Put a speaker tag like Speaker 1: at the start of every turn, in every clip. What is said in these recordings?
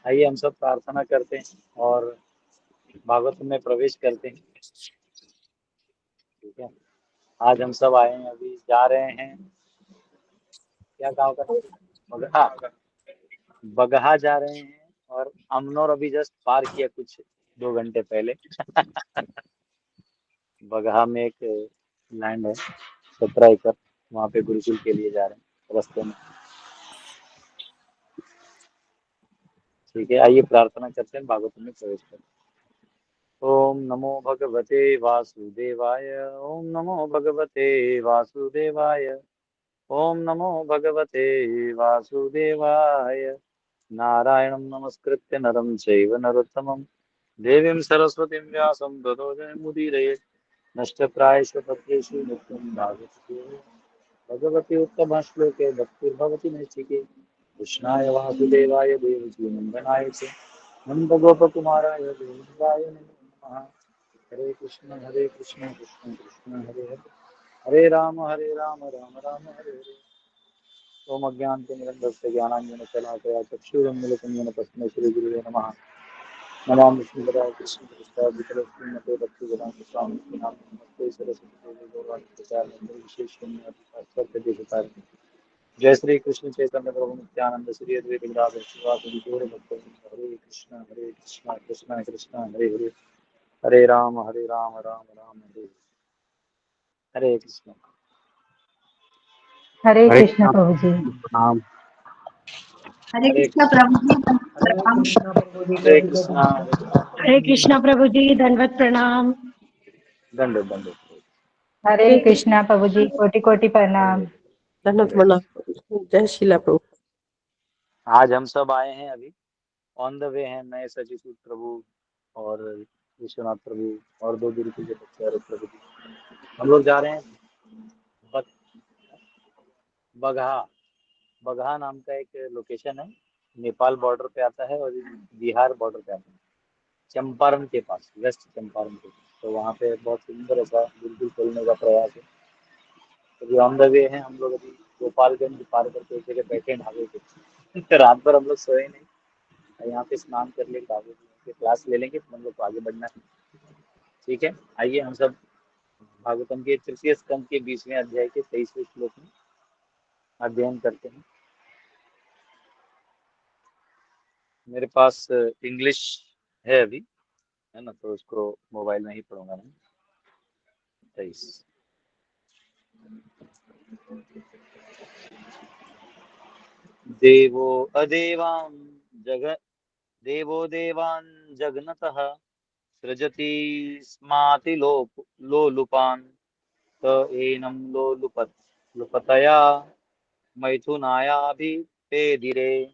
Speaker 1: आइए हम सब प्रार्थना करते हैं और भागवत में प्रवेश करते हैं। ठीक है। आज हम सब आए हैं, अभी जा रहे हैं, क्या गाँव का नाम? बगहा। बगहा जा रहे हैं और अमनौर अभी जस्ट पार किया कुछ 2 घंटे पहले। बगहा में एक लैंड है 17 एकड़, वहाँ पे गुरुकुल के लिए जा रहे हैं रास्ते में। ठीक है, आइए प्रार्थना करते हैं, भागवत में प्रवेश करते हैं। ओम नमो भगवते वासुदेवाय। ओम नमो भगवते वासुदेवाय। ओम नमो भगवते वासुदेवाय। नारायणं नमस्कृत्य नरं चैव नरोत्तमं देवीं सरस्वतीं व्यासं ततो जयमुदीरये। नष्टप्रायेषु भद्रेषु नित्यं भागवते भगवति उत्तमश्लोके भक्तिर्भवति नैष्ठिके। कृष्णाय वासुदेवाय देवकी नन्दनाय च नन्दगोपकुमाराय गोविन्दाय नमो नमः। हरे कृष्ण कृष्ण कृष्ण हरे हरे, हरे राम राम राम हरे हरे। ओम अज्ञानतिमिरन्धस्य ज्ञानाञ्जनशलाकया चक्षुरुन्मीलितं येन तस्मै श्रीगुरुवे नमः। नमामि विष्णुपदाय कृष्णपृष्ठाय विकलक्ष्मीमते भक्तिवेदान्त स्वामिने नामिने नमस्ते सरस्वती देवी गौरवाणी प्रचारिणे विशेषशून्यवादी। जय श्री कृष्ण चैतन्य प्रभु नित्यानंद श्री अद्वैत गदाधर शिवासादि गौर भक्तवृंद। हरे कृष्ण कृष्ण कृष्ण हरे हरे, हरे राम राम राम हरे हरे कृष्ण।
Speaker 2: हरे
Speaker 1: हरे
Speaker 2: कृष्ण प्रभु जी।
Speaker 1: प्रणाम।
Speaker 3: हरे
Speaker 1: हरे
Speaker 3: कृष्ण प्रभु जी,
Speaker 1: हरे
Speaker 3: प्रणाम।
Speaker 1: कृष्णा प्रभु जी, हरे कृष्णा
Speaker 4: हरे कृष्णा प्रभु जी, दंडवत प्रणाम।
Speaker 1: दंड दंड।
Speaker 2: हरे कृष्णा प्रभु जी, कोटि कोटि प्रणाम।
Speaker 5: धन्यवाद प्रणाम। जय शिला प्रभु।
Speaker 1: आज हम सब आए हैं, अभी ऑन द वे हैं, नए सचिसूत प्रभु और विश्वनाथ प्रभु और 2 गुरुकुल के बच्चे और प्रभु जी। हम लोग जा रहे हैं बगहा। बगहा नाम का एक लोकेशन है, नेपाल बॉर्डर पे आता है और बिहार बॉर्डर पे आता है, चंपारण के पास, वेस्ट चंपारण के पास। तो वहाँ पे बहुत सुंदर ऐसा गुरुकुल खोलने का प्रयास है। अभी ऑन द वे हैं हम लोग, अभी गोपालगंज पार करके एक जगह बैठे हैं ढाबे पे। तो रात भर हम लोग सोए नहीं, यहाँ पे स्नान कर लेंगे, ढाबे पे क्लास ले लेंगे, तो हम लोग को आगे बढ़ना है। ठीक है, आइए हम सब भागवतम के तृतीय स्कंद के 20वें अध्याय के 23वें श्लोक में अध्ययन करते हैं। मेरे पास इंग्लिश है अभी, है ना, तो उसको मोबाइल में ही पढ़ूंगा मैं। 23। देवो अदेवां जग देवो देवान् जगन्नतः सृजति स्माति लोलुपान् त एनं लोलुपतया मैथुनायाभिपेदिरे।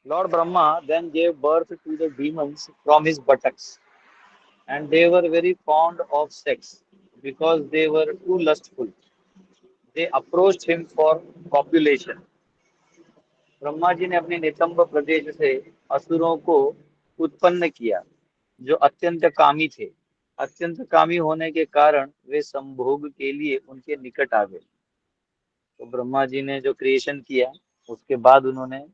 Speaker 1: Lord Brahma then gave birth to the demons from his buttocks, and they were very fond of sex because they were too lustful. They approached him for copulation. Brahma ji ने अपने नितंब प्रदेश से असुरों को उत्पन्न किया, जो अत्यंत कामी थे। अत्यंत कामी होने के कारण वे संभोग के लिए उनके निकट आ गए। तो ब्रह्मा जी ने जो क्रिएशन किया, उसके बाद उन्होंने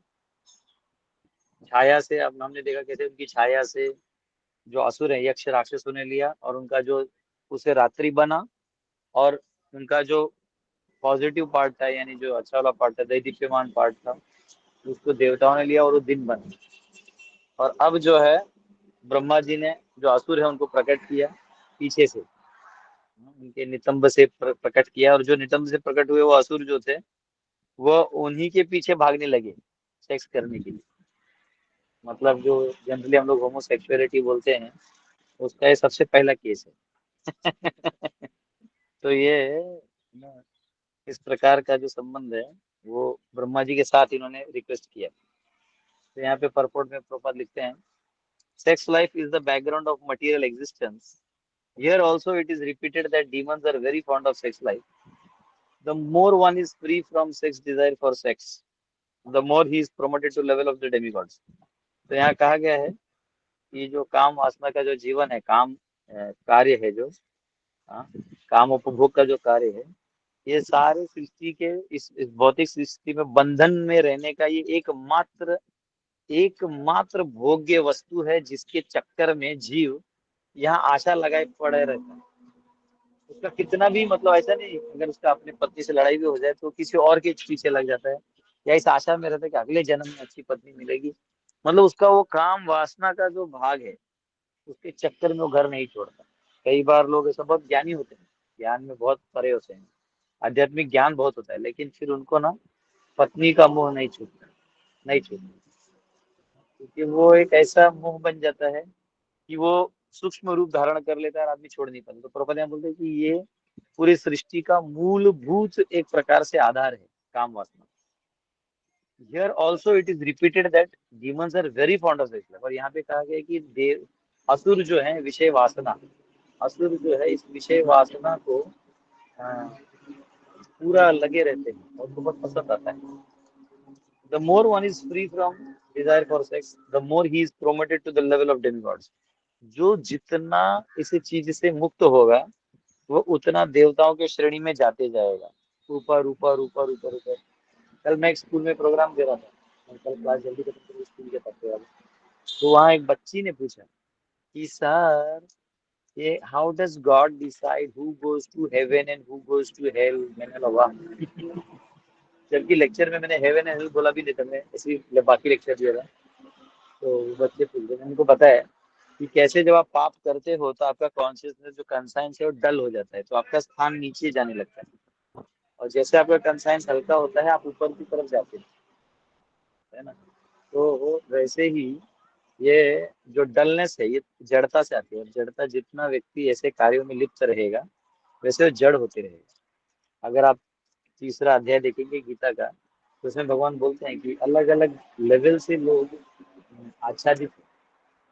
Speaker 1: छाया से, अब हमने देखा कैसे उनकी छाया से जो असुर है, यक्ष राक्षसों ने लिया, और उनका जो उसे रात्रि बना, और उनका जो पॉजिटिव पार्ट था, यानी जो अच्छा वाला पार्ट था, दैदीप्यमान पार्ट था, उसको देवताओं ने लिया और वो दिन बना। और अब जो है, ब्रह्मा जी ने जो असुर है उनको प्रकट किया पीछे से, उनके नितंब से प्रकट किया, और जो नितंब से प्रकट हुए वो असुर जो थे, वो उन्हीं के पीछे भागने लगे सेक्स करने के लिए। मतलब जो जनरली हम लोग होमोसेक्सुअलिटी बोलते हैं, उसका ये सबसे पहला केस है। तो ये न, इस प्रकार का जो संबंध है, वो ब्रह्मा जी के साथ इन्होंने रिक्वेस्ट किया। तो यहाँ पे परपोर्ट में प्रभुपाद लिखते हैं, sex life is the background of material existence. Here also it is repeated that demons are very fond of sex life. The more one is free from sex desire for sex, the more he is promoted to level of the demigods. तो यहाँ कहा गया है कि जो काम वासना का जो जीवन है, काम कार्य है, जो काम उपभोग का जो कार्य है, ये सारे सृष्टि के इस भौतिक सृष्टि में बंधन में रहने का ये एकमात्र एकमात्र भोग्य वस्तु है जिसके चक्कर में जीव यहाँ आशा लगाए पड़े रहता है। उसका कितना भी मतलब ऐसा नहीं, अगर उसका अपनी पत्नी से लड़ाई भी हो जाए तो किसी और के पीछे लग जाता है, या इस आशा में रहता है कि अगले जन्म में अच्छी पत्नी मिलेगी। मतलब उसका वो काम वासना का जो भाग है, उसके चक्कर में वो घर नहीं छोड़ता। कई बार लोग ऐसा बहुत ज्ञानी होते हैं, ज्ञान में बहुत परे होते हैं, आध्यात्मिक ज्ञान बहुत होता है, लेकिन फिर उनको ना पत्नी का मोह नहीं छूटता, नहीं छूटता, क्योंकि वो एक ऐसा मोह बन जाता है कि वो सूक्ष्म रूप धारण कर लेता है और आदमी छोड़ नहीं पाता। तो प्रभुपाद यहाँ बोलते हैं कि ये पूरी सृष्टि का मूलभूत एक प्रकार से आधार है, काम वासना। Here also it is repeated that demons are very fond of sex life। और यहाँ पे कहा गया है कि देव असुर जो है विषय वासना, असुर जो है इस विषय वासना को पूरा लगे रहते हैं और उनको बहुत पसंद आता है। The more one is free from desire for sex, the more he is promoted to the level of demigods। जो जितना इस चीज से मुक्त होगा वो उतना देवताओं के श्रेणी में जाते जाएगा, ऊपर ऊपर ऊपर ऊपर ऊपर। कल मैं एक स्कूल में प्रोग्राम दे रहा था, मैं कल क्लास जल्दी खत्म करके स्कूल के तक वाला, तो वहाँ एक बच्ची ने पूछा कि सर ये how does God decide who goes to heaven and who goes to hell. मैंने बोला वाह, जबकि लेक्चर में मैंने हेवन एंड हेल बोला भी नहीं था, मैं ऐसे ही बाकी लेक्चर दिया था। तो बच्चे पूछ रहे, मैंने उनको पता है कि कैसे जब आप पाप करते हो तो आपका कॉन्शियसनेस जो कंसाइंस है वो डल हो जाता है, तो आपका स्थान नीचे जाने लगता है, और जैसे आपका कंसाइंस हल्का होता है आप ऊपर की तरफ जाते हैं, है ना। तो वैसे ही ये जो डलनेस है ये जड़ता से आती है, और जड़ता जितना व्यक्ति ऐसे कार्यों में लिप्त रहेगा वैसे वो जड़ होते रहेगा। अगर आप तीसरा अध्याय देखेंगे गीता का, तो उसमें भगवान बोलते हैं कि अलग अलग लेवल से लोग आच्छादित हैं।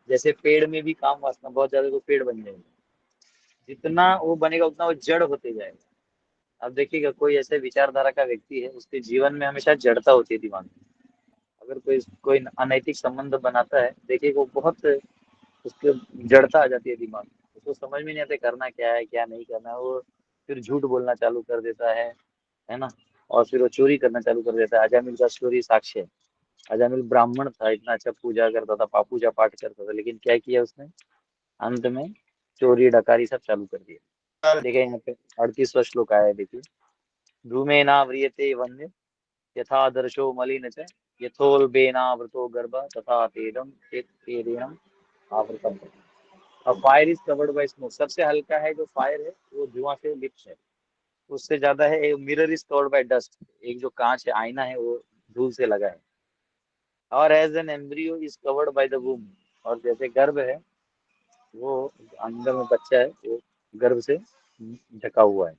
Speaker 1: जैसे पेड़ में भी काम वासना बहुत ज्यादा तो पेड़ बन जाएगा, जितना वो बनेगा उतना वो जड़ होते जाएगा। अब देखिएगा कोई ऐसे विचारधारा का व्यक्ति है उसके जीवन में हमेशा जड़ता होती है दिमाग में। अगर कोई कोई अनैतिक संबंध बनाता है, देखिए वो बहुत उसके जड़ता आ जाती है दिमाग में, उसको समझ में नहीं आता करना क्या है क्या नहीं करना है। वो फिर झूठ बोलना चालू कर देता है ना। और फिर वो चोरी करना चालू कर देता है। अजामिल का स्टोरी साक्ष्य है। अजामिल ब्राह्मण था, इतना अच्छा पूजा करता था, पूजा पाठ करता था, लेकिन क्या किया उसने, अंत में चोरी डकारी सब चालू कर दिया। देखिए यहाँ पे 38वां श्लोक आया है, देखिए धूमेना व्रियते वन्य यथा दर्शो मलिन च यथोल्बेनावृतो गर्भ तथा तेरम आवृतम। अब fire is covered bye smoke, सबसे हल्का है जो फायर है वो धुआं से लिप्त है। उससे ज्यादा है mirror is covered bye dust, एक जो कांच है आईना है वो धूल से लगा है। और as an embryo is covered by the womb, और जैसे गर्भ है वो अंदर में बच्चा है वो गर्भ से ढका हुआ है।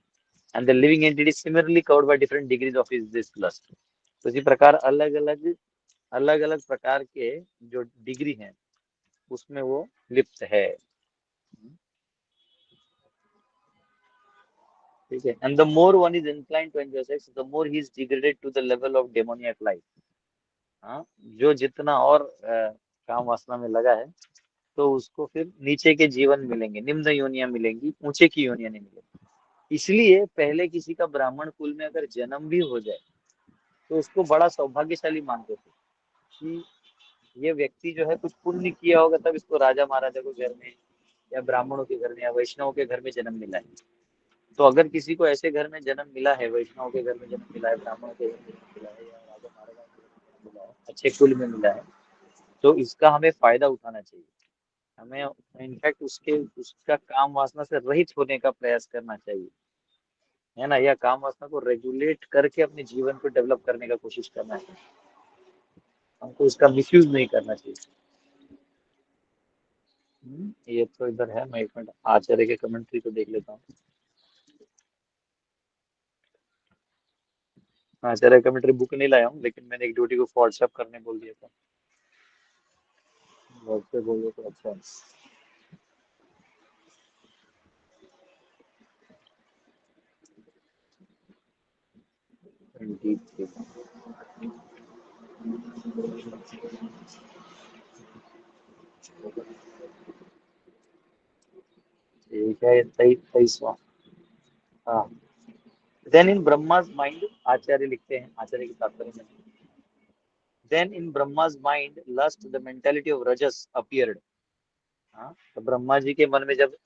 Speaker 1: And the living entity similarly covered by different degrees of this lust. तो इसी प्रकार अलग अलग प्रकार के जो डिग्री हैं उसमें वो लिप्त है। ठीक है। And the more one is inclined to enjoy sex the more he is degraded to the level of demoniac life. हाँ, जो जितना और काम वासना में लगा है तो उसको फिर नीचे के जीवन मिलेंगे, निम्न योनियां मिलेंगी, ऊंचे की योनियां नहीं मिलेंगी। इसलिए पहले किसी का ब्राह्मण कुल में अगर जन्म भी हो जाए तो उसको बड़ा सौभाग्यशाली मानते थे कि ये व्यक्ति जो है कुछ पुण्य किया होगा तब इसको राजा महाराजा के घर में या ब्राह्मणों के घर में या वैष्णव के घर में जन्म मिला है। तो अगर किसी को ऐसे घर में जन्म मिला है, वैष्णव के घर में जन्म मिला है, ब्राह्मणों के घर में जन्म मिला है, या राजा महाराजा के घर में जन्म मिला है, अच्छे कुल में मिला है, तो इसका हमें फायदा उठाना चाहिए। हमें इनफैक्ट उसका काम वासना से रहित होने का प्रयास करना चाहिए, है ना। या काम वासना को रेगुलेट करके अपने जीवन को डेवलप करने का कोशिश करना चाहिए, हमको उसका मिसयूज नहीं करना चाहिए। ये तो इधर है, मैं एक मिनट आचार्य के कमेंट्री को देख लेता हूँ। आचार्य कमेंट्री बुक नहीं लाया हूँ, लेकिन मैंने एक ड्यूटी को व्हाट्सएप करने बोल दिया था, व्हाट्सएप बोल दिया तो अच्छा है। ठीक है, 23वां। हाँ, देन इन ब्रह्मा's माइंड, आचार्य लिखते हैं, आचार्य के तात्पर्य में, Then in Brahma's mind, lust, the mentality of Rajas appeared. हाँ, तो ब्रह्मा जी के मन में जब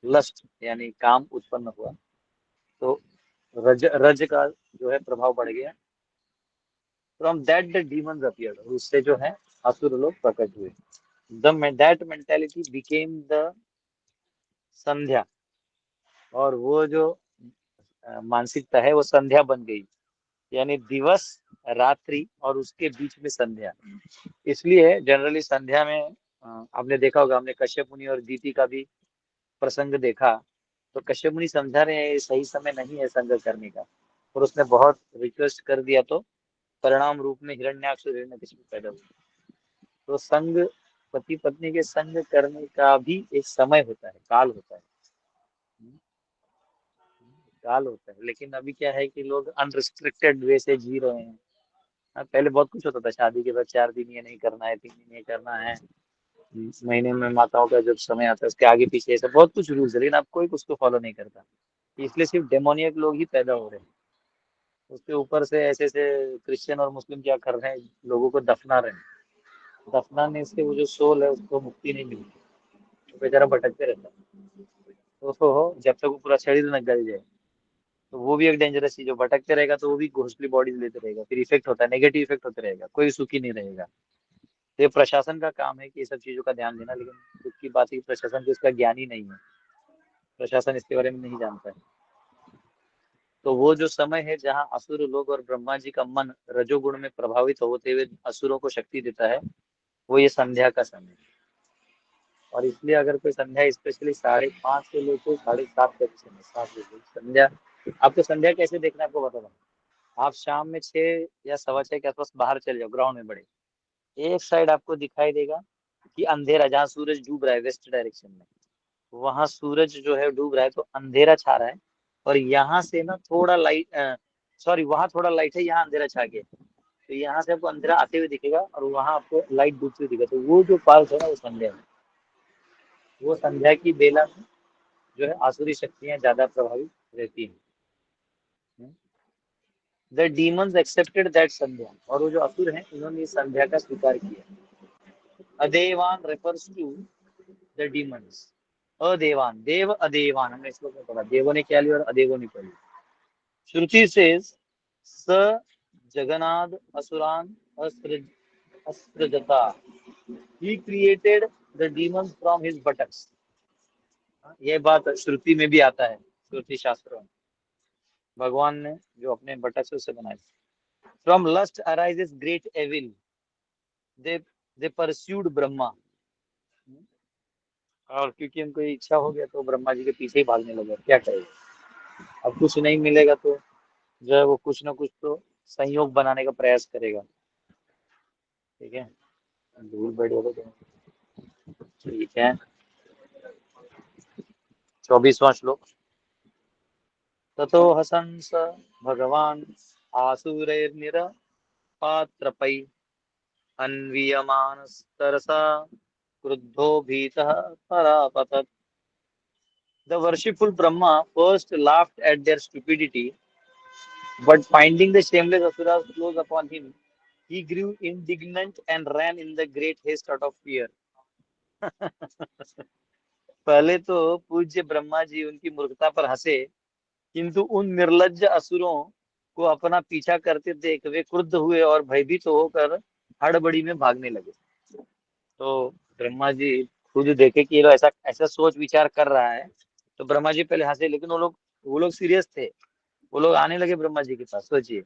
Speaker 1: लस्ट यानी काम उत्पन्न हुआ तो रज का जो है प्रभाव बढ़ गया. From that the demons appeared, उससे जो है असुर लोग प्रकट हुए. दैट मेंटालिटी बिकेम द संध्या, और वो जो मानसिकता है वो संध्या बन गई, यानी दिवस रात्रि और उसके बीच में संध्या. इसलिए जनरली संध्या में आपने देखा होगा, हमने कश्यप मुनि और दीति का भी प्रसंग देखा, तो कश्यप मुनि समझा रहे हैं ये सही समय नहीं है संग करने का, और उसने बहुत रिक्वेस्ट कर दिया तो परिणाम रूप में हिरण्याक्ष और हिरण्यकशिपु पैदा हुए. तो संग, पति पत्नी के संग करने का भी एक समय होता है, काल होता है, काल होता है. लेकिन अभी क्या है कि लोग अनरिस्ट्रिक्टेड वे से जी रहे हैं. पहले बहुत कुछ होता था, शादी के बाद 4 दिन ये नहीं करना है, 3 दिन ये करना है, महीने में माताओं का जब समय आता है उसके आगे पीछे ऐसा बहुत कुछ रूल्स है, लेकिन अब कोई उसको फॉलो नहीं करता. इसलिए सिर्फ डेमोनियक लोग ही पैदा हो रहे हैं. उसके ऊपर से ऐसे ऐसे क्रिश्चियन और मुस्लिम क्या कर रहे हैं, लोगों को दफना रहे हैं. दफनाने से वो जो सोल है उसको मुक्ति नहीं मिलती, तो बेचारा भटकते रहता है. तो जब तक वो पूरा शरीर न गल जाए, तो वो भी एक डेंजरस चीज. जो भटकते रहेगा तो वो भी घोस्टली बॉडीज लेते रहेगा, फिर इफेक्ट होता है, नेगेटिव इफेक्ट होते रहेगा, कोई सुखी नहीं रहेगा. तो ये प्रशासन का काम है कि ये सब चीजों का ध्यान देना, लेकिन दुख की बात है कि प्रशासन को इसका ज्ञान ही नहीं है, प्रशासन इसके बारे में नहीं जानता है. तो वो जो समय है जहाँ असुर लोग और ब्रह्मा जी का मन रजोगुण में प्रभावित होते हुए असुरों को शक्ति देता है, वो ये संध्या का समय है. और इसलिए अगर कोई संध्या स्पेशली 5:30 से लेकर 7:30 तक समय, 7 बजे संध्या. आपको संध्या कैसे देखना है आपको बता दूं. आप शाम में 6 या 6:15 के आसपास बाहर चले जाओ ग्राउंड में, बड़े एक साइड आपको दिखाई देगा कि अंधेरा, जहाँ सूरज डूब रहा है वेस्ट डायरेक्शन में, वहां सूरज जो है डूब रहा है तो अंधेरा छा रहा है, और यहाँ से ना थोड़ा लाइट, सॉरी वहां थोड़ा लाइट है, यहाँ अंधेरा छा गया, तो यहाँ से आपको अंधेरा आते हुए दिखेगा और वहां आपको लाइट डूबती हुई दिखेगा. तो वो जो पार्ट है ना वो संध्या है. वो संध्या की बेला में जो है आसुरी शक्तियां ज्यादा प्रभावित रहती हैं. द डीमंस एक्सेप्टेड दैट संध्या, और वो जो असुर हैं उन्होंने इस संध्या का स्वीकार किया. अदेवान रेफर्स टू द डीमंस. अदेवान, देव अदेवान, हमने श्लोक में पढ़ा, देवों ने क्या लिया और अदेवों ने क्या लिया. श्रुति सेज स Jagannath असुरान अस्त्रजता, he created the demons from his buttocks. ये बात श्रुति में भी आता है, श्रुति शास्त्रों में भगवान ने जो अपने बटक से बनाए. From lust arises great evil, they pursued Brahma. और क्योंकि उनको इच्छा हो गया तो ब्रह्मा जी के पीछे ही भागने लगे. क्या करेगा, अब कुछ नहीं मिलेगा तो जो है वो कुछ ना कुछ तो संयोग बनाने का प्रयास करेगा. ठीक है, धूल बैठ हो तो ठीक है. 24वां श्लोक. ततो हसंस भगवान आसुरैर्निरपात्रपै अन्वीयमानस्तरसा क्रुद्धो भीतः परापतत्. The worshipful Brahma first laughed at their stupidity, but finding the shameless asuras close upon him, he grew indignant and ran in the great haste out of fear. पहले तो पूज्य ब्रह्मा जी उनकी मूर्खता पर हंसे, किंतु उन निर्लज्ज असुरों को अपना पीछा करते देख वे क्रुद्ध हुए और भयभीत होकर हड़बड़ी में भागने लगे. तो ब्रह्मा जी खुद देखे कि ये लोग ऐसा ऐसा सोच विचार कर रहा है, तो ब्रह्मा जी पहले हंसे, लेकिन वो लोग सीरियस थे. वो लोग आने लगे ब्रह्मा जी के पास. सोचिए,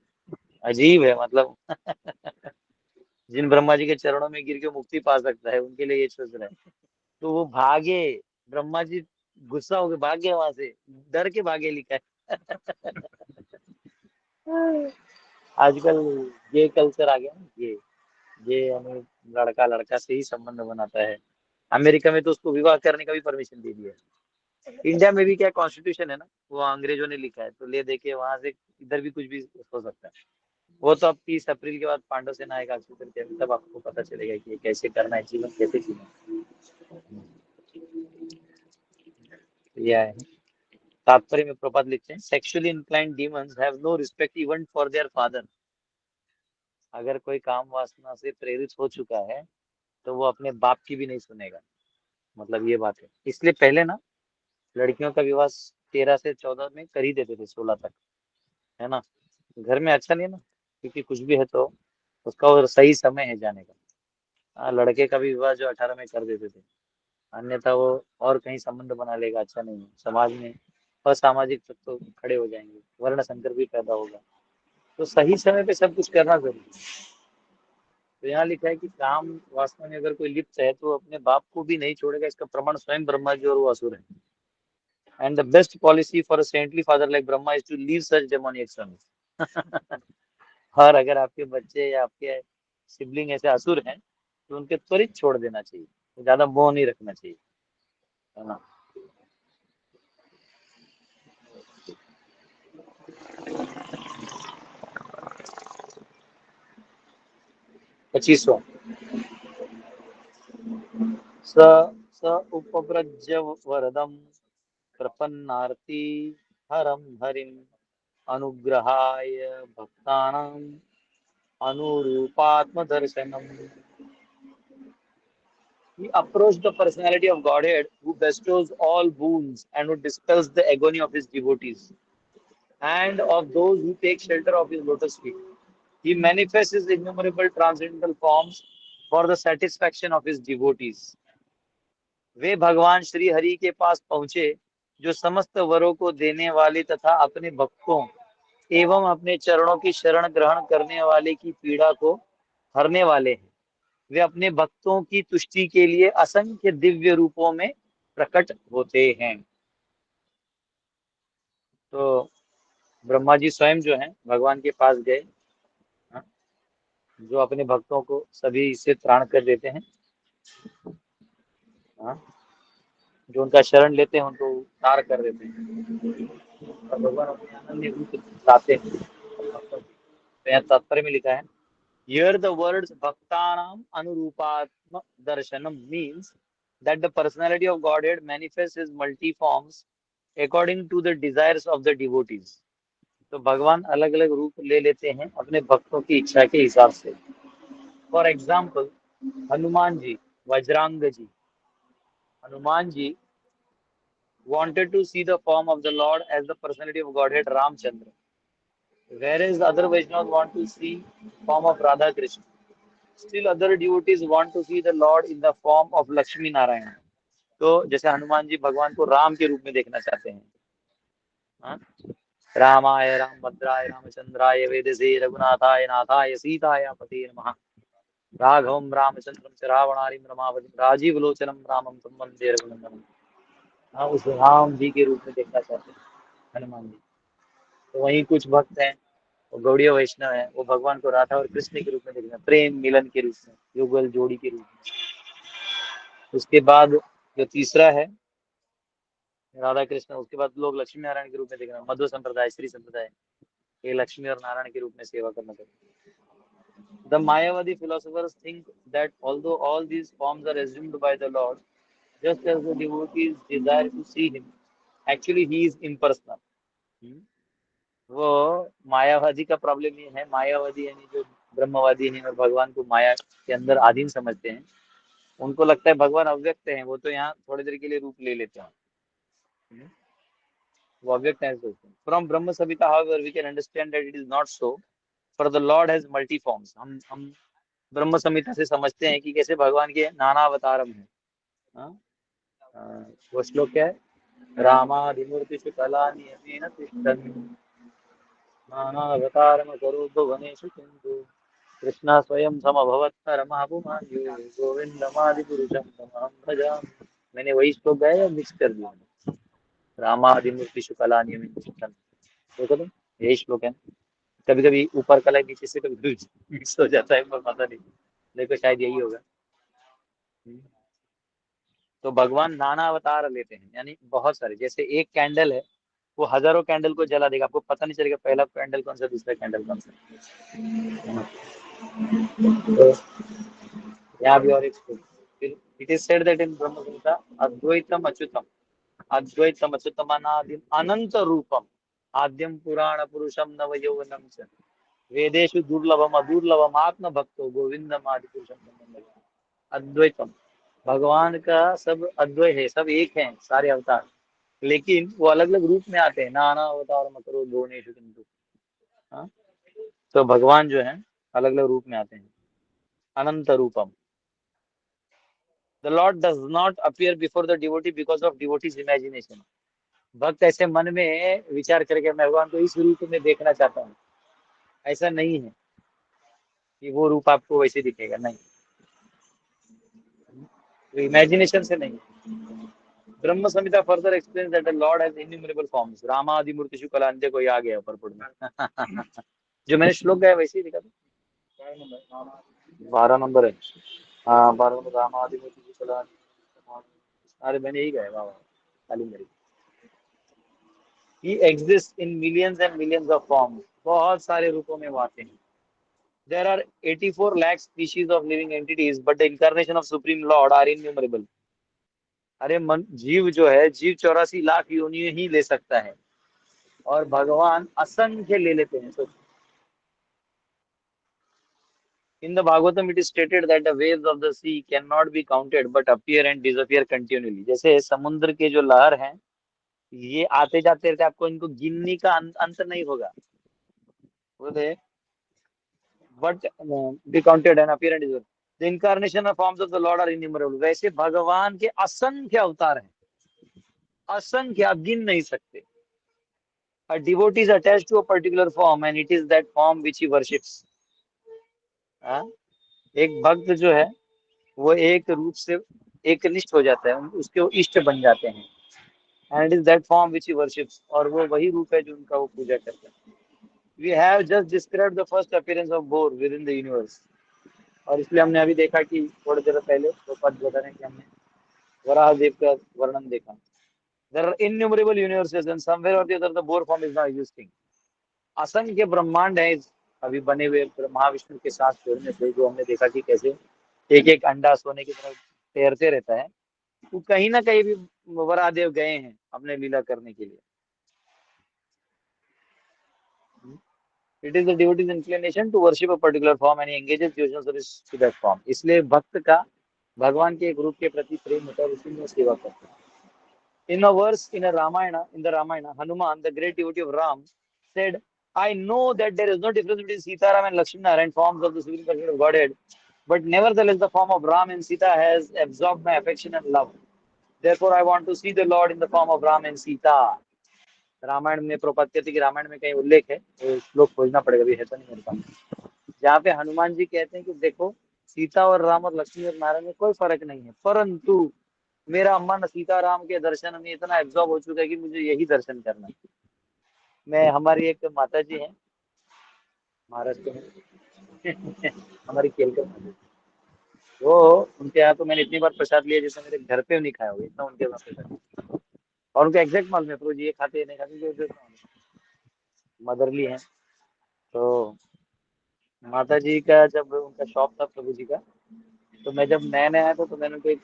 Speaker 1: अजीब है मतलब. जिन ब्रह्मा जी के चरणों में गिर के मुक्ति पा सकता है उनके लिए ये सोच रहा है. तो वो भागे, ब्रह्मा जी गुस्सा हो गए, भागे वहां से, डर के भागे, लिखा है. आजकल ये कल्चर आ गया ना, ये हमें लड़का लड़का से ही संबंध बनाता है. अमेरिका में तो उसको विवाह करने का भी परमिशन दे दिया है. इंडिया में भी क्या कॉन्स्टिट्यूशन है ना, वो अंग्रेजों ने लिखा है, तो ले देखे वहां से इधर भी कुछ भी हो सकता है. वो तो अब 30 अप्रैल के बाद पांडव सेना आएगा तब आपको पता चलेगा कि ये कैसे करना है, जीवन कैसे जीना है. यह है. तात्पर्य में प्रपात लिखते हैं, sexually inclined demons have no respect even for their father. अगर कोई काम वासना से प्रेरित हो चुका है तो वो अपने बाप की भी नहीं सुनेगा। मतलब ये बात है। इसलिए पहले ना लड़कियों का विवाह 13 से 14 में कर ही देते थे, 16 तक, है ना। घर में अच्छा नहीं है ना, क्योंकि कुछ भी है तो उसका और सही समय है जाने का। हाँ, लड़के का भी विवाह जो 18 में कर देते थे, अन्यथा वो और कहीं संबंध बना लेगा, अच्छा नहीं है। समाज में असामाजिक तत्व तो खड़े हो जाएंगे, वर्ण संकर भी पैदा होगा। तो सही समय पे सब कुछ करना जरूरी है। तो यहाँ लिखा है कि काम वास्तव में अगर कोई लिप्त है तो अपने बाप को भी नहीं छोड़ेगा। इसका प्रमाण स्वयं ब्रह्मा जी और वो असुर है। And the best policy for a saintly father like Brahma is to leave such demoniac sons. और अगर आपके बच्चे या आपके सिबलिंग ऐसे असुर हैं तो उनके त्वरित छोड़ देना चाहिए, ज्यादा मोह नहीं रखना चाहिए, है ना। 25वां, स स उपव्रज्य वरदम प्रपन्नार्ति हरम हरिम अनुग्रहाय भक्तानां अनुरूपात्म दर्शनम। He approached the personality of Godhead who bestows all boons and who dispels the agony of his devotees and of those who take shelter of his lotus feet. He manifests his innumerable transcendental forms for the satisfaction of his devotees. वे भगवान श्री हरि के पास पहुंचे जो समस्त वरों को देने वाले तथा अपने भक्तों एवं अपने चरणों की शरण ग्रहण करने वाले की पीड़ा को हरने वाले हैं। वे अपने भक्तों की तुष्टि के लिए असंख्य दिव्य रूपों में प्रकट होते हैं। तो ब्रह्मा जी स्वयं जो है भगवान के पास गए, हाँ, जो अपने भक्तों को सभी से त्राण कर देते हैं, हाँ, जो उनका शरण लेते हैं उनको उद्धार कर देते हैं और भगवान अपने अनन्य रूप दिखाते हैं। तो यहाँ तात्पर्य में लिखा है, here the words bhaktanam anurupatma darshanam means that the personality of Godhead manifests his multi-forms according to the desires of the devotees. तो भगवान अलग अलग रूप ले लेते हैं अपने भक्तों की इच्छा के हिसाब से। For example, Hanuman ji, Bajrang ji, Hanuman ji wanted to see the form of the Lord as the personality of Godhead Ramchandra, whereas other Vaishnavas want to see form of Radha Krishna. Still other devotees want to see the Lord in the form of Lakshmi Narayana. तो जैसे हनुमान जी भगवान को राम के रूप में देखना चाहते हैं, हाँ? रामाय रामभद्राय रामचंद्राय वेदसे रघुनाथाय नाथाय सीताय पते नमः राघवं रामचंद्रं च रावणारिं रमावतिं राजीवलोचनं रामं तं वन्दे रघुनन्दनं। हाँ, उस राम जी के रूप में देखना चाहते हैं हनुमान जी। तो वहीं कुछ भक्त हैं, वो गौड़ीय वैष्णव है, वो भगवान को राधा और कृष्ण के रूप में देखना, प्रेम मिलन के रूप में, युगल जोड़ी के रूप में। उसके बाद जो तीसरा है राधा कृष्ण, उसके बाद लोग लक्ष्मी नारायण के रूप में देखना, मध्व संप्रदाय, श्री संप्रदाय, ये लक्ष्मी और नारायण के रूप में सेवा करना चाहिए। The Mayavadi philosophers think that although all these forms are assumed by the Lord, just as the devotees desire to see him, actually he is impersonal. वो मायावादी का प्रॉब्लम ये है, मायावादी यानी जो ब्रह्मवादी हैं और भगवान को माया के अंदर अधीन समझते हैं, उनको लगता है भगवान अव्यक्त हैं, वो तो यहाँ थोड़ी देर के लिए रूप ले लेते हैं, वो अव्यक्त है सोचते हैं। From Brahma Savita however we can understand that it is not so, for the Lord has multi forms. हम ब्रह्म संहिता से समझते हैं कि कैसे भगवान के नाना अवतारम है। हाँ? वो श्लोक क्या है, रामादिमूर्तिषु कलानियमेन तिष्ठन् नानावतारम करो भुवनेषु किन्तु कृष्ण स्वयं समभवत् परमः पुमान् गोविन्दमादिपुरुषं तमहं भजामि। मैंने वही श्लोक गाया या मिक्स कर दिया? रामादिमूर्तिषु कलानियमेन तिष्ठन्, देखो तो यही श्लोक है। कभी कभी ऊपर कला नीचे से कभी मिक्स हो जाता है, पर पता नहीं, देखो शायद यही होगा। तो भगवान नाना अवतार लेते हैं, यानी बहुत सारे, जैसे एक कैंडल है वो हजारों कैंडल को जला देगा, आपको पता नहीं चलेगा पहला कैंडल कौन सा, दूसरा कैंडल कौन सा। तो यहाँ भी और एक, it is said that in ब्रह्म संहिता अद्वैतम अच्युतम, अद्वैतम अच्युतम अनादिम अनंत रूपम आद्यम पुराण पुरुषम नव यौवनम च वेदेषु दुर्लभम अदुर्लभम आत्म भक्तो गोविंदम आदि पुरुषम अद्वैतम। भगवान का सब अद्वय है, सब एक है सारे अवतार, लेकिन वो अलग अलग रूप में आते हैं। नाना अवतार मकरो दोनेशु किंतु। हाँ? तो भगवान जो है अलग अलग रूप में आते हैं। अनंत रूपम। The Lord does not appear before the devotee because of devotee's imagination. भक्त ऐसे मन में विचार करके मैं भगवान को इस रूप में देखना चाहता हूँ, ऐसा नहीं है कि वो रूप आपको वैसे दिखेगा, नहीं, इमेजिनेशन से नहीं। Brahma Samhita further explains that the Lord has innumerable forms. रामादि मूर्तिषु कलांत्य को आ गया ऊपर पुट में। जो मैंने श्लोक गाया वैसे ही दिखा था। 12 नंबर है। हाँ 12 नंबर। रामादि मूर्तिषु कलांत्य। अरे मैंने यही गाया, वाह वाह, ताली मेरी। He exists in millions and millions of forms. बहुत सारे रूपों में वो आते हैं। There are 84 lakh species of living entities, but the incarnation of Supreme Lord are innumerable. अरे मन जीव जो है, जीव 84 लाख योनियों ही ले सकता है, और भगवान असंख्य ले लेते हैं। So, in the Bhagavatam it is stated that the waves of the sea cannot be counted but appear and disappear continually. जैसे समुद्र के जो लहर हैं, ये आते जाते रहते, आपको इनको गिनने का अंत नहीं होगा। बोले but be counted and appear and disappear. The incarnation of forms of the Lord are innumerable. वैसे भगवान के असंख्य अवतार हैं, असंख्य, आप गिन नहीं सकते। A devotee is attached to a particular form and it is that form which he worships. हाँ? एक भक्त जो है वो एक रूप से एक निष्ठ हो जाता है, उसके वो इष्ट बन जाते हैं। And it is that form which he worships. और वो वही रूप है जो उनका वो पूजा करता है। We have just described the first appearance of Bor within the universe. और इसलिए हमने अभी देखा कि थोड़ी देर पहले वो पद बता रहे हैं कि हमने वराह देव का वर्णन देखा। There are innumerable universes and somewhere or the other the Bohr form is now existing. असंख्य ब्रह्मांड है अभी बने हुए महाविष्णु के साथ जोड़ने से, जो हमने देखा कि कैसे एक एक अंडा सोने की तरफ तैरते रहता है। तो कहीं ना कहीं भी वराहदेव गए हैं अपने लीला करने के लिए। It is the devotee's inclination to worship a particular form and he engages devotional service to that form. इसलिए भक्त का भगवान के एक रूप के प्रति प्रेम होता है, उसी में सेवा करते हैं। In a verse in the Ramayana, Hanuman, the great devotee of Ram, said, I know that there is no difference between Sitaram and Lakshmana and forms of the supreme person of Godhead, but nevertheless the form of Ram and Sita has absorbed my affection and love. Therefore I want to see the Lord in the form of Ram and Sita. Ramayan में प्रभुपाद कहते कि रामायण में कहीं उल्लेख है, तो श्लोक खोजना पड़ेगा, अभी है तो नहीं मेरे पास, जहाँ पे हनुमान जी कहते हैं कि देखो सीता और राम और लक्ष्मी और नारायण में कोई फर्क नहीं है, परंतु मेरा मन सीताराम के दर्शन में इतना एब्जॉर्ब हो चुका है कि मुझे यही दर्शन करना है। मैं, हमारी एक माता जी हैं महाराष्ट्र में हमारी केलकर माता जी, वो उनके यहाँ तो मैंने इतनी बार प्रसाद लिया जैसे मेरे घर पे नहीं खाया होगा, इतना उनके वहाँ प्रसाद। और उनका एग्जैक्ट मालूम है प्रभु जी ये खाते हैं नहीं खाते, जो मदरली है। तो माता जी का जब उनका शॉप था प्रभु जी का, तो मैं जब नया नया आया था तो मैंने उनको एक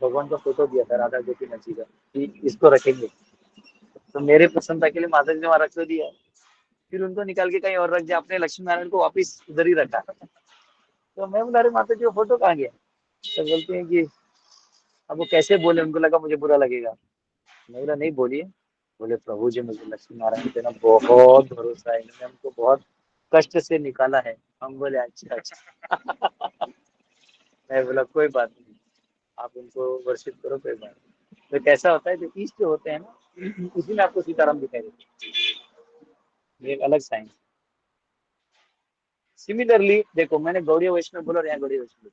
Speaker 1: भगवान का फोटो दिया था राधा गोपीनाथ जी का कि इसको रखेंगे। तो मेरे प्रसन्नता के लिए माता जी ने वहां रख तो दिया, फिर उनको निकाल के कहीं और रख दिया, अपने लक्ष्मी नारायण को वापिस उधर ही रखा। तो मैं बोला अरे माता जी वो फोटो कहाँ गया? तो बोलते हैं कि अब वो कैसे बोले, उनको लगा मुझे बुरा लगेगा। मैं बोला नहीं बोलिए। बोले प्रभु जी मुझे लक्ष्मी नारायण पे ना बहुत भरोसा है, इन्होंने हमको बहुत कष्ट से निकाला है। हम बोले अच्छा अच्छा। मैं बोला कोई बात नहीं, आप उनको वर्शिप करो, कोई बात नहीं। तो कैसा होता है जो इष्ट होते हैं ना, उसी में आपको सीताराम दिखाई देते हैं, एक अलग साइंस। सिमिलरली देखो मैंने गौड़ीय वैष्णव बोला और यहाँ गौड़ीय वैष्णव,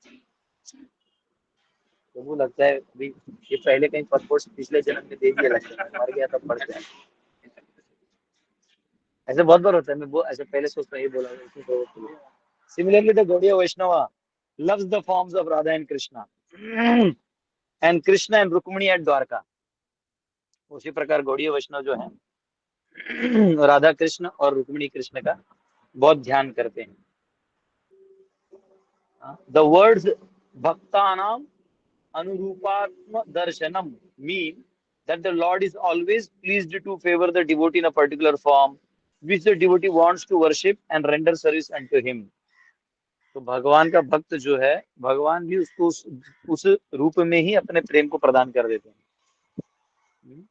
Speaker 1: तो वो लगता है अभी ये पहले कहीं पदपोष पिछले जन्म में दे दिया, लगता है मर गया तब पढ़ते हैं। ऐसे बहुत बार होता है, मैं वो ऐसे पहले सोचता ये बोला। Similarly the Gaudiya Vaishnava loves the forms of Radha and Krishna and Krishna and Rukmini at Dwarka. उसी प्रकार गौड़ीय वैष्णव जो है राधा कृष्ण और रुक्मिणी कृष्ण का बहुत ध्यान करते हैं। The words भक्तानाम अनुरूपात्म दर्शनम mean that the Lord is always pleased to favor the devotee in a particular form which the devotee wants to worship and render service unto him. तो भगवान का भक्त जो है, भगवान भी उसको उस रूप में ही अपने प्रेम को प्रदान कर देते हैं।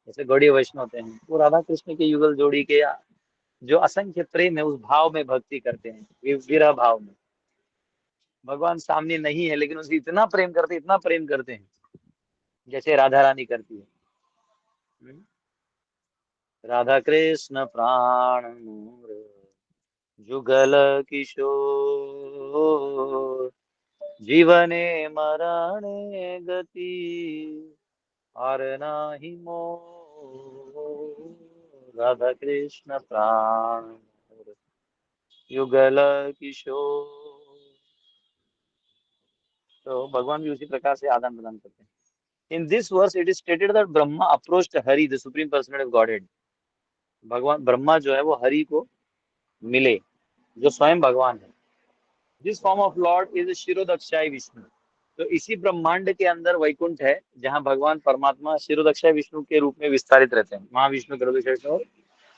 Speaker 1: जैसे गौड़ीय वैष्णव होते हैं, वो राधा कृष्ण के युगल जोड़ी के जो असंख्य प्रेम है उस भाव में भक्ति करते हैं, विरह भाव में। भगवान सामने नहीं है लेकिन उसे इतना प्रेम करते हैं जैसे राधा रानी करती है। राधा कृष्ण प्राण मोर जुगल किशोर, जीवने मरणे गति और नाही मोर। राधा कृष्ण प्राण मोर युगल किशोर। तो भगवान भी उसी प्रकार से आदान प्रदान करते हैं। In this verse, it is stated that Brahma approached Hari, the supreme personality of Godhead. भगवान ब्रह्मा जो है वो हरि को मिले, जो स्वयं भगवान है। This form of Lord is शिरोदक्षाय Vishnu. तो इसी ब्रह्मांड के अंदर वैकुंठ है, जहाँ भगवान परमात्मा शिरोदक्षाय विष्णु के रूप में विस्तारित रहते हैं। महाविष्णु, गरुड़ाक्षय विष्णु और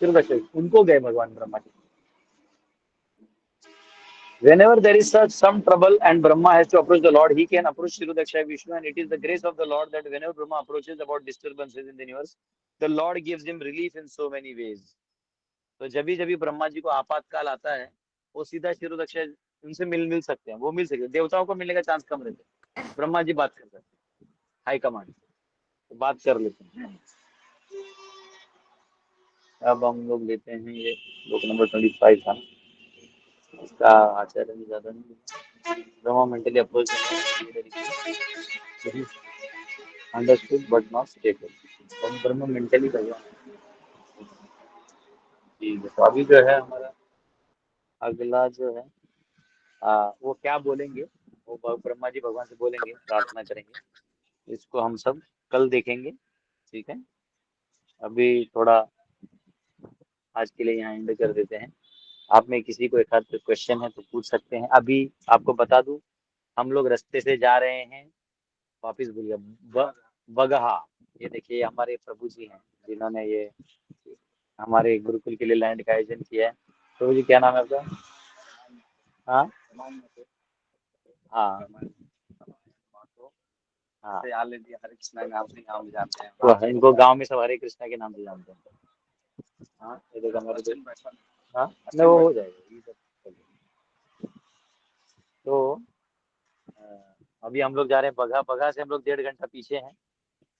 Speaker 1: शिरोदक्षाय, उनको गए भगवान Brahma ji. Whenever there is some trouble and Brahma has to approach the Lord, he can approach Shirodakshaya Vishnu, and it is the grace of the Lord that whenever Brahma approaches about disturbances in the universe, the Lord gives him relief in so many ways. तो जब भी ब्रह्मा जी को आपातकाल आता है, वो सीधा शिरोदक्षय उनसे मिल सकते हैं, वो मिल सकते हैं। देवताओं को मिलने का चांस कम रहता है, ब्रह्मा जी बात कर सकते हैं, हाई कमांड तो बात कर लेते हैं। अब हम लोग लेते हैं ये बुक नंबर 25 था, इसका आचार्य भी ज्यादा नहीं। Brahma mentally approach understood but not stable. Brahma mentally भगवान। ठीक है, तो अभी जो है हमारा अगला जो है वो क्या बोलेंगे, वो ब्रह्मा जी भगवान से बोलेंगे, प्रार्थना करेंगे। इसको हम सब कल देखेंगे, ठीक है। अभी थोड़ा आज के लिए यहाँ एंड कर देते हैं। आप में किसी को एक आध क्वेश्चन है तो पूछ सकते हैं। अभी आपको बता दूं, हम लोग रास्ते से जा रहे हैं वापिस, भूल गया, बगहा। ये देखिए हमारे प्रभु जी हैं जिन्होंने ये हमारे गुरुकुल के लिए लैंड का आयोजन किया है। प्रभु जी क्या नाम है आपका? हाँ हाँ हाँ, हरे कृष्णा के नाम से गाँव में जानते हैं। तो इनको गांव में सब हरे कृष्णा के नाम से जानते हैं। हाँ, ये देखो हमारे, हाँ नहीं वो हो जाएगा। तो अभी हम लोग जा रहे हैं बगहा। बगहा से हम लोग 1.5 घंटा पीछे हैं।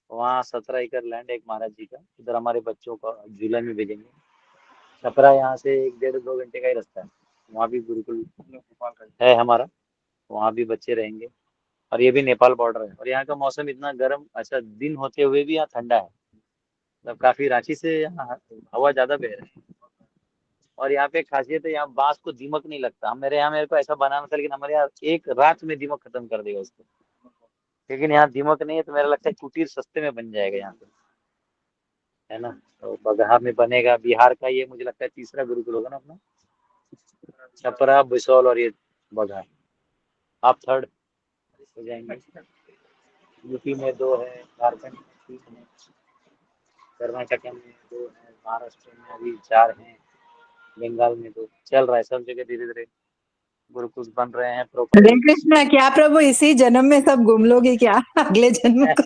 Speaker 1: वहाँ 17 एकड़ लैंड है एक महाराज जी का, उधर हमारे बच्चों को झूला में भेजेंगे। छपरा यहाँ से 1-1.5-2 घंटे का ही रास्ता है। वहाँ भी गुरुकुल है हमारा, वहाँ भी बच्चे रहेंगे। और ये भी नेपाल बॉर्डर है। और यहाँ का मौसम इतना गर्म, अच्छा दिन होते हुए भी यहाँ ठंडा है, मतलब काफी। रांची से यहाँ हवा ज्यादा बह रही है। और यहाँ पे खासियत है, यहाँ बांस को दीमक नहीं लगता। मेरे को ऐसा बनाना था, लेकिन हमारे यहाँ एक रात में दीमक खत्म कर देगा उसको। लेकिन यहाँ दीमक नहीं है, तो मेरा लगता है कुटीर सस्ते में बन जाएगा यहाँ पे, है ना। तो बगहा में बनेगा। बिहार का ये मुझे लगता है तीसरा गुरुकुल होगा ना अपना, छपरा, बिसौल और ये बगहा। आप थर्ड हो जाएंगे। यूपी में 2 है, झारखंड में 3 है, कर्नाटक में 2 है, महाराष्ट्र में अभी 4 हैं, बंगाल में 2। चल रहा है सब जगह, धीरे धीरे गुरुकुल बन रहे हैं।
Speaker 2: हरे कृष्णा, क्या प्रभु इसी जन्म में सब घूम लोगे क्या अगले जन्म को?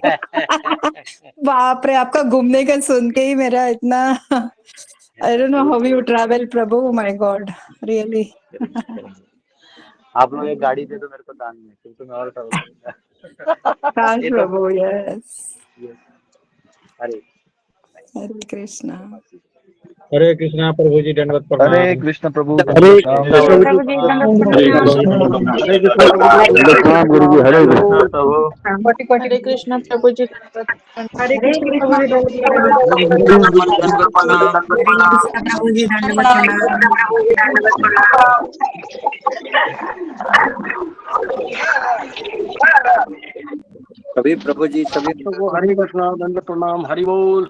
Speaker 2: बाप रे, आपका घूमने का सुन के ही मेरा इतना, I don't know how you travel Prabhu, my God really.
Speaker 1: आप लोग एक गाड़ी दे दो मेरे को दान में, फिर तो मैं और ट्रैवल करूंगा।
Speaker 2: थैंक्स प्रभु, यस।
Speaker 1: हरे
Speaker 2: कृष्णा।
Speaker 6: हरे कृष्णा प्रभु जी, दंडवत प्रणाम।
Speaker 7: हरे कृष्ण प्रभु।
Speaker 5: हरे कृष्णा
Speaker 4: प्रभु जी दंडवत प्रणाम।
Speaker 6: हरे कृष्णा
Speaker 7: प्रणाम गुरु जी। हरे कृष्ण
Speaker 1: प्रभु।
Speaker 5: हरे कृष्णा प्रभु जी,
Speaker 4: हरे कृष्ण प्रभु जी दंडवत प्रणाम।
Speaker 3: हरे कृष्ण प्रभु जी दंडवत प्रणाम।
Speaker 7: सभी प्रभु जी, सभी
Speaker 6: हरे कृष्णा दंडवत प्रणाम। हरि बोल।